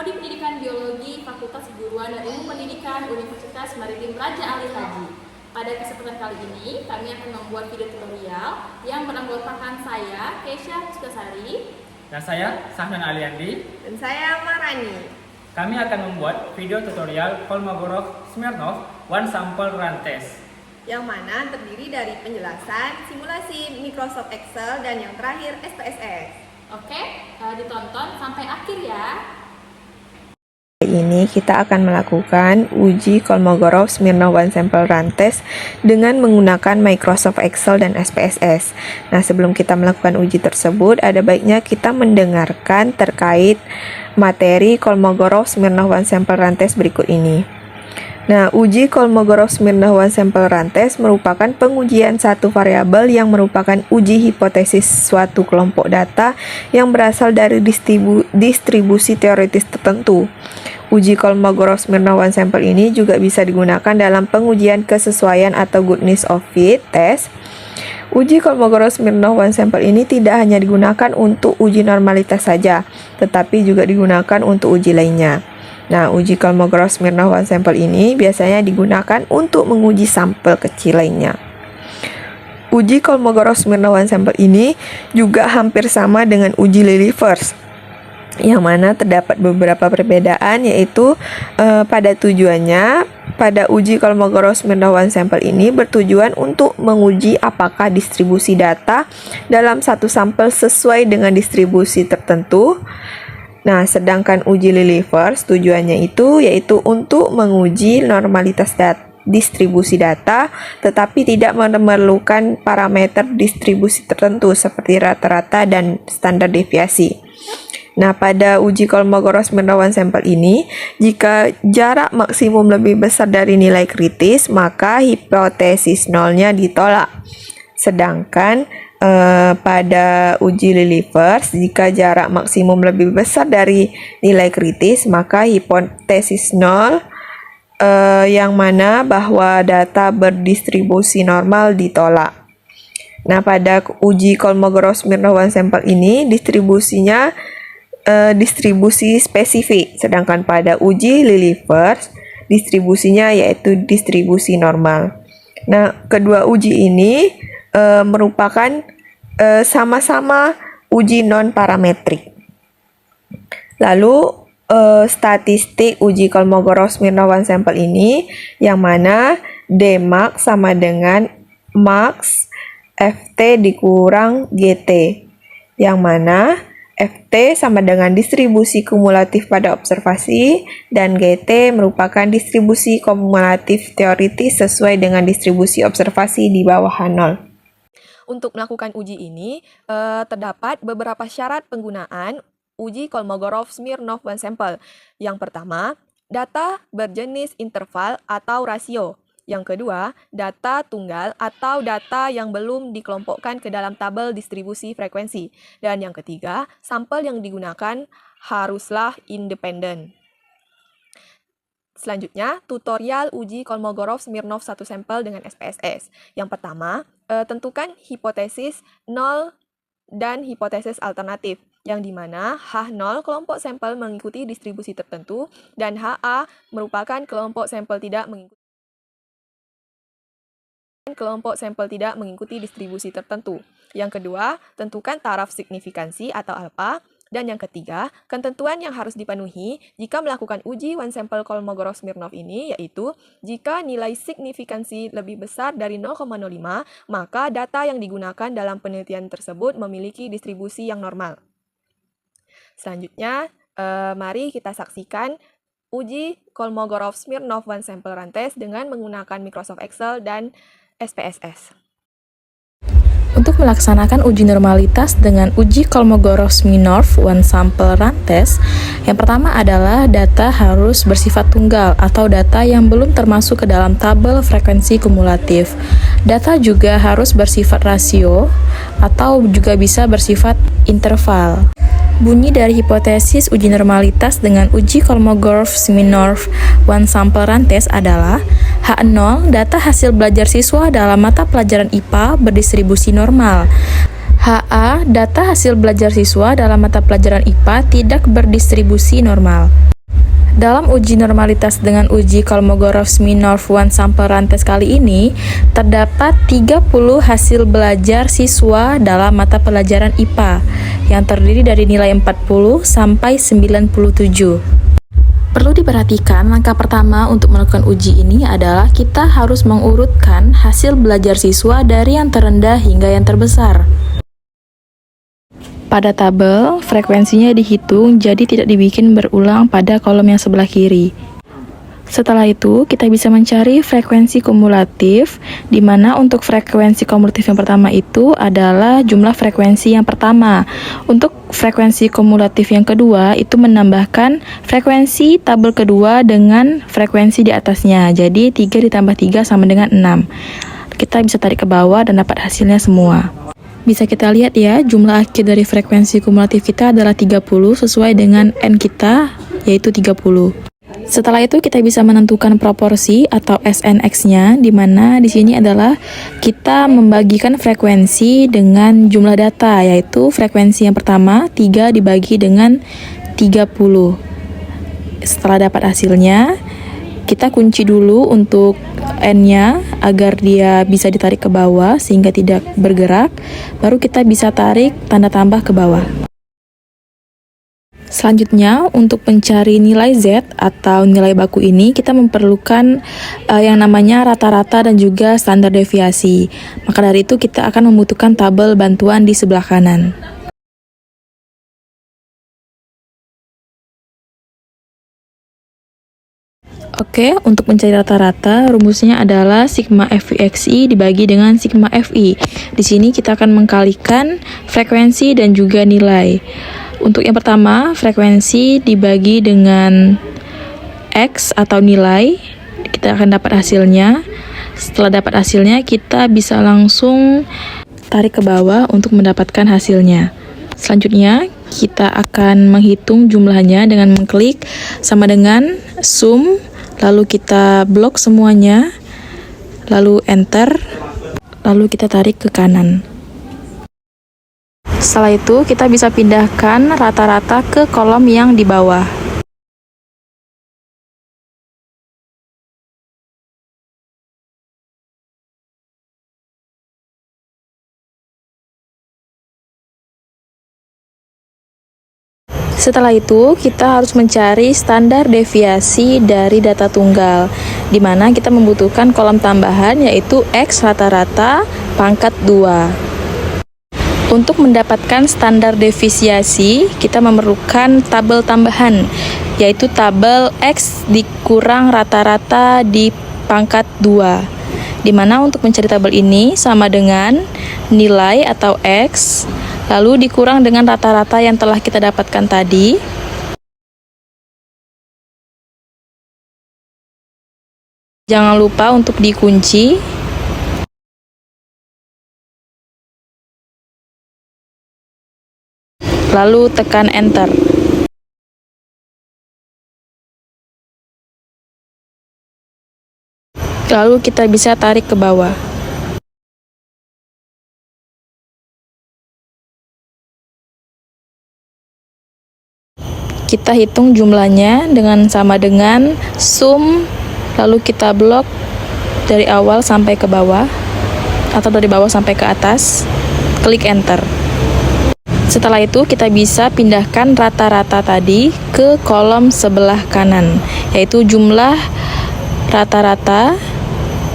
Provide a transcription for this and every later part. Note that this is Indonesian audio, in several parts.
Prodi Pendidikan Biologi Fakultas Keguruan dan Ilmu Pendidikan Universitas Maritim Raja Ali Haji. Pada kesempatan kali ini, kami akan membuat video tutorial yang beranggotakan saya, Keisha Puskesari, dan saya, Sahnan Aliandi, dan saya Marani. Kami akan membuat video tutorial Kolmogorov-Smirnov One Sample Run Test, yang mana terdiri dari penjelasan, simulasi Microsoft Excel, dan yang terakhir SPSS. Oke, ditonton sampai akhir ya. Ini kita akan melakukan uji Kolmogorov-Smirnov One Sample Run Test dengan menggunakan Microsoft Excel dan SPSS. Nah, sebelum kita melakukan uji tersebut, ada baiknya kita mendengarkan terkait materi Kolmogorov-Smirnov One Sample Run Test berikut ini. Nah, uji Kolmogorov-Smirnov One Sample Run Test merupakan pengujian satu variabel yang merupakan uji hipotesis suatu kelompok data yang berasal dari distribusi teoritis tertentu. Uji Kolmogorov-Smirnov One Sample ini juga bisa digunakan dalam pengujian kesesuaian atau goodness of fit test. Uji Kolmogorov-Smirnov One Sample ini tidak hanya digunakan untuk uji normalitas saja, tetapi juga digunakan untuk uji lainnya. Nah, uji Kolmogorov-Smirnov One Sample ini biasanya digunakan untuk menguji sampel kecil lainnya. Uji Kolmogorov-Smirnov One Sample ini juga hampir sama dengan uji Lilliefors, yang mana terdapat beberapa perbedaan, yaitu pada tujuannya. Pada uji Kolmogorov-Smirnov One Sample ini bertujuan untuk menguji apakah distribusi data dalam satu sampel sesuai dengan distribusi tertentu. Nah, sedangkan uji Lilliefors tujuannya yaitu untuk menguji normalitas distribusi data, tetapi tidak memerlukan parameter distribusi tertentu seperti rata-rata dan standar deviasi. Nah, pada uji Kolmogorov-Smirnov One Sample ini, jika jarak maksimum lebih besar dari nilai kritis, maka hipotesis nolnya ditolak. Sedangkan pada uji Lilliefors, jika jarak maksimum lebih besar dari nilai kritis, maka hipotesis nol yang mana bahwa data berdistribusi normal ditolak. Nah, pada uji Kolmogorov-Smirnov One Sample ini distribusinya distribusi spesifik, sedangkan pada uji Lilliefors distribusinya yaitu distribusi normal. Nah, kedua uji ini merupakan sama-sama uji non-parametrik. Lalu statistik uji Kolmogorov-Smirnov One Sample ini, yang mana Dmax sama dengan max Ft dikurang Gt, yang mana Ft sama dengan distribusi kumulatif pada observasi dan Gt merupakan distribusi kumulatif teoritis sesuai dengan distribusi observasi di bawah H0. Untuk melakukan uji ini, terdapat beberapa syarat penggunaan uji Kolmogorov-Smirnov One Sample. Yang pertama, data berjenis interval atau rasio. Yang kedua, data tunggal atau data yang belum dikelompokkan ke dalam tabel distribusi frekuensi. Dan yang ketiga, sampel yang digunakan haruslah independen. Selanjutnya, tutorial uji Kolmogorov-Smirnov satu sampel dengan SPSS. Yang pertama, tentukan hipotesis 0 dan hipotesis alternatif, yang dimana H0 kelompok sampel mengikuti distribusi tertentu dan HA merupakan kelompok sampel tidak mengikuti distribusi tertentu. Yang kedua, tentukan taraf signifikansi atau alfa. Dan yang ketiga, ketentuan yang harus dipenuhi jika melakukan uji one sample Kolmogorov-Smirnov ini, yaitu jika nilai signifikansi lebih besar dari 0,05, maka data yang digunakan dalam penelitian tersebut memiliki distribusi yang normal. Selanjutnya, mari kita saksikan uji Kolmogorov-Smirnov One Sample Run Test dengan menggunakan Microsoft Excel dan SPSS. Untuk melaksanakan uji normalitas dengan uji Kolmogorov-Smirnov One Sample Run Test, yang pertama adalah data harus bersifat tunggal atau data yang belum termasuk ke dalam tabel frekuensi kumulatif. Data juga harus bersifat rasio atau juga bisa bersifat interval. Bunyi dari hipotesis uji normalitas dengan uji Kolmogorov-Smirnov One Sample Run Test adalah H0 data hasil belajar siswa dalam mata pelajaran IPA berdistribusi normal. HA data hasil belajar siswa dalam mata pelajaran IPA tidak berdistribusi normal. Dalam uji normalitas dengan uji Kolmogorov-Smirnov one sample rantes kali ini, terdapat 30 hasil belajar siswa dalam mata pelajaran IPA yang terdiri dari nilai 40 sampai 97. Perlu diperhatikan, langkah pertama untuk melakukan uji ini adalah kita harus mengurutkan hasil belajar siswa dari yang terendah hingga yang terbesar. Pada tabel, frekuensinya dihitung jadi tidak dibikin berulang pada kolom yang sebelah kiri. Setelah itu, kita bisa mencari frekuensi kumulatif, di mana untuk frekuensi kumulatif yang pertama itu adalah jumlah frekuensi yang pertama. Untuk frekuensi kumulatif yang kedua, itu menambahkan frekuensi tabel kedua dengan frekuensi di atasnya. Jadi, 3 ditambah 3 sama dengan 6. Kita bisa tarik ke bawah dan dapat hasilnya semua. Bisa kita lihat ya, jumlah akhir dari frekuensi kumulatif kita adalah 30 sesuai dengan N kita, yaitu 30. Setelah itu kita bisa menentukan proporsi atau SNX-nya, di mana di sini adalah kita membagikan frekuensi dengan jumlah data, yaitu frekuensi yang pertama 3 dibagi dengan 30. Setelah dapat hasilnya, kita kunci dulu untuk N-nya agar dia bisa ditarik ke bawah sehingga tidak bergerak, baru kita bisa tarik tanda tambah ke bawah. Selanjutnya, untuk mencari nilai Z atau nilai baku ini, kita memerlukan yang namanya rata-rata dan juga standar deviasi. Maka dari itu kita akan membutuhkan tabel bantuan di sebelah kanan. Oke, untuk mencari rata-rata, rumusnya adalah sigma FVXI dibagi dengan sigma FI. Di sini kita akan mengkalikan frekuensi dan juga nilai. Untuk yang pertama, frekuensi dibagi dengan X atau nilai, kita akan dapat hasilnya. Setelah dapat hasilnya, kita bisa langsung tarik ke bawah untuk mendapatkan hasilnya. Selanjutnya, kita akan menghitung jumlahnya dengan mengklik sama dengan sum, lalu kita blok semuanya, lalu enter, lalu kita tarik ke kanan. Setelah itu kita bisa pindahkan rata-rata ke kolom yang di bawah. Setelah itu, kita harus mencari standar deviasi dari data tunggal, di mana kita membutuhkan kolom tambahan yaitu X rata-rata pangkat 2. Untuk mendapatkan standar deviasi, kita memerlukan tabel tambahan, yaitu tabel X dikurang rata-rata di pangkat 2. Di mana untuk mencari tabel ini sama dengan nilai atau X, lalu dikurang dengan rata-rata yang telah kita dapatkan tadi. Jangan lupa untuk dikunci. Lalu tekan enter. Lalu kita bisa tarik ke bawah. Kita hitung jumlahnya dengan sama dengan sum, lalu kita blok dari awal sampai ke bawah atau dari bawah sampai ke atas, klik enter. Setelah itu kita bisa pindahkan rata-rata tadi ke kolom sebelah kanan, yaitu jumlah rata-rata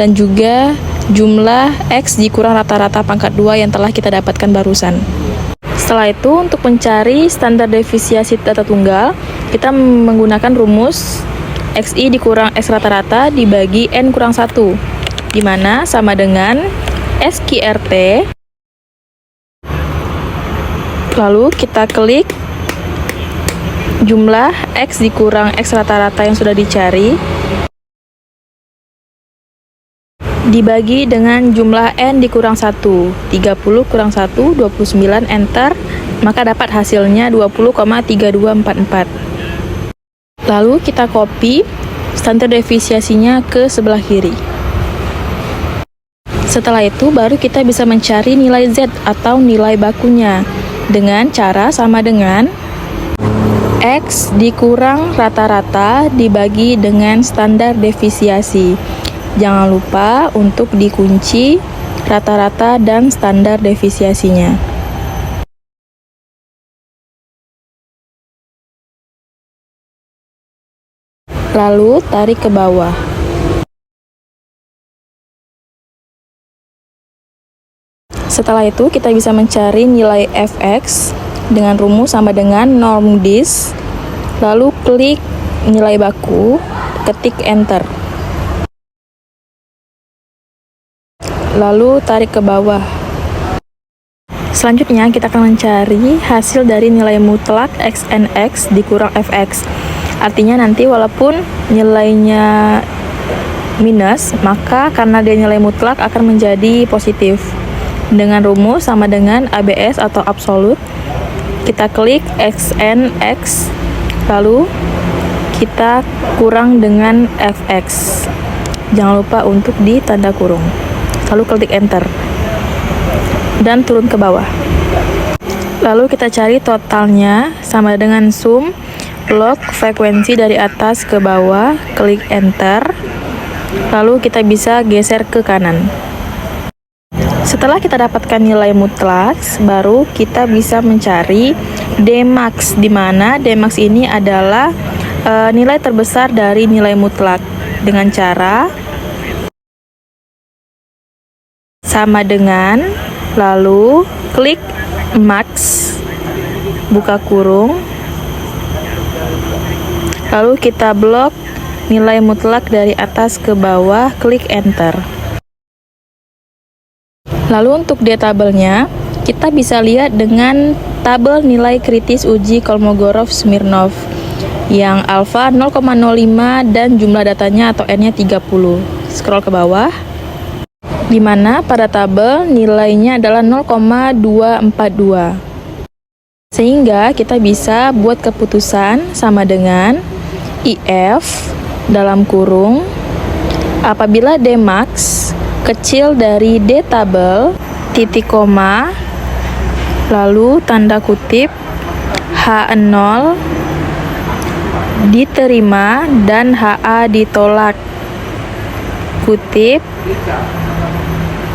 dan juga jumlah X dikurang rata-rata pangkat 2 yang telah kita dapatkan barusan. Setelah itu, untuk mencari standar deviasi data tunggal, kita menggunakan rumus XI dikurang X rata-rata dibagi N kurang 1, di mana sama dengan SQRT. Lalu kita klik jumlah X dikurang X rata-rata yang sudah dicari, dibagi dengan jumlah N dikurang 1, 30 kurang 1, 29, enter, maka dapat hasilnya 20,3244. Lalu kita copy standar deviasinya ke sebelah kiri. Setelah itu baru kita bisa mencari nilai Z atau nilai bakunya dengan cara sama dengan X dikurang rata-rata dibagi dengan standar defisiasi. Jangan lupa untuk dikunci rata-rata dan standar defisiasinya. Lalu tarik ke bawah. Setelah itu kita bisa mencari nilai fx dengan rumus sama dengan norm dis. Lalu klik nilai baku, ketik enter. Lalu tarik ke bawah. Selanjutnya kita akan mencari hasil dari nilai mutlak xnx dikurang fx. Artinya nanti walaupun nilainya minus, maka karena dia nilai mutlak akan menjadi positif. Dengan rumus sama dengan ABS atau absolut, kita klik xnx, lalu kita kurang dengan fx. Jangan lupa untuk ditanda kurung. Lalu klik enter dan turun ke bawah. Lalu kita cari totalnya sama dengan sum log frekuensi dari atas ke bawah, klik enter. Lalu kita bisa geser ke kanan. Setelah kita dapatkan nilai mutlak, baru kita bisa mencari Dmax, di mana Dmax ini adalah nilai terbesar dari nilai mutlak dengan cara sama dengan, lalu klik max, buka kurung, lalu kita blok nilai mutlak dari atas ke bawah, klik enter. Lalu untuk di tabelnya, kita bisa lihat dengan tabel nilai kritis uji Kolmogorov-Smirnov yang alfa 0,05 dan jumlah datanya atau N-nya 30. Scroll ke bawah, di mana pada tabel nilainya adalah 0,242. Sehingga kita bisa buat keputusan sama dengan IF dalam kurung apabila Dmax kecil dari D tabel, titik koma, lalu tanda kutip, H0 diterima dan HA ditolak, kutip,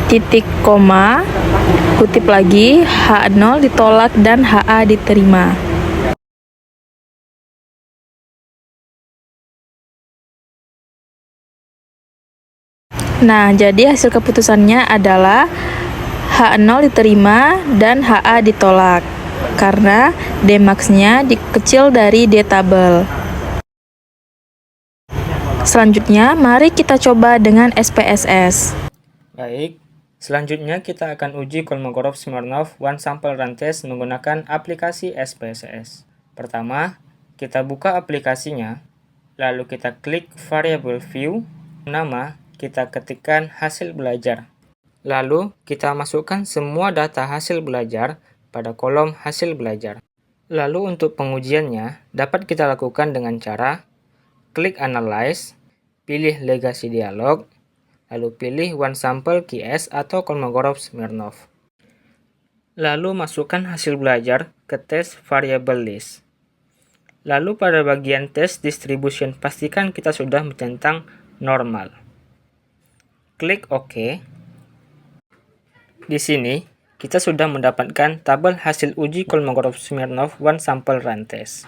titik koma, kutip lagi, H0 ditolak dan HA diterima. Nah, jadi hasil keputusannya adalah H0 diterima dan HA ditolak karena Dmax-nya kecil dari D tabel. Selanjutnya, mari kita coba dengan SPSS. Baik, selanjutnya kita akan uji Kolmogorov-Smirnov one sample run test menggunakan aplikasi SPSS. Pertama, kita buka aplikasinya, lalu kita klik variable view, nama, kita ketikkan hasil belajar. Lalu kita masukkan semua data hasil belajar pada kolom hasil belajar. Lalu untuk pengujiannya dapat kita lakukan dengan cara klik analyze, pilih legacy dialog, lalu pilih one sample QS atau Kolmogorov-Smirnov. Lalu masukkan hasil belajar ke test variable list. Lalu pada bagian test distribution pastikan kita sudah mencentang normal. Klik OK. Di sini, kita sudah mendapatkan tabel hasil uji Kolmogorov-Smirnov one sample run test.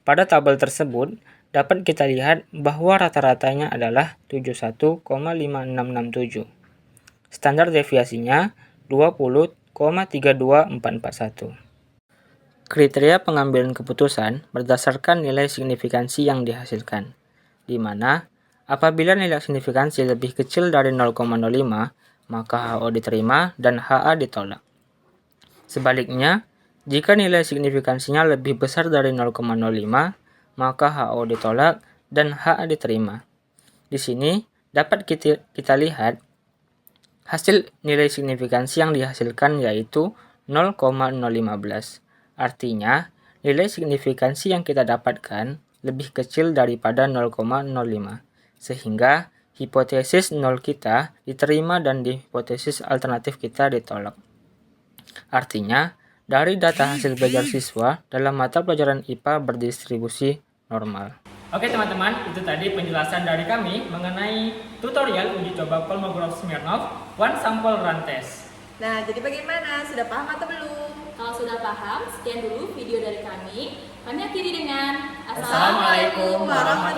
Pada tabel tersebut, dapat kita lihat bahwa rata-ratanya adalah 71,5667. Standar deviasinya 20,32441. Kriteria pengambilan keputusan berdasarkan nilai signifikansi yang dihasilkan, di mana apabila nilai signifikansi lebih kecil dari 0,05, maka HO diterima dan HA ditolak. Sebaliknya, jika nilai signifikansinya lebih besar dari 0,05, maka HO ditolak dan HA diterima. Di sini dapat kita lihat hasil nilai signifikansi yang dihasilkan yaitu 0,015. Artinya, nilai signifikansi yang kita dapatkan lebih kecil daripada 0,05. Sehingga hipotesis 0 kita diterima dan hipotesis alternatif kita ditolak. Artinya, dari data hasil belajar siswa dalam mata pelajaran IPA berdistribusi normal. Oke teman-teman, itu tadi penjelasan dari kami mengenai tutorial uji coba Kolmogorov Smirnov One Sample Run Test. Nah, jadi bagaimana? Sudah paham atau belum? Kalau sudah paham, sekian dulu video dari kami. Kami akhiri dengan Assalamualaikum warahmatullahi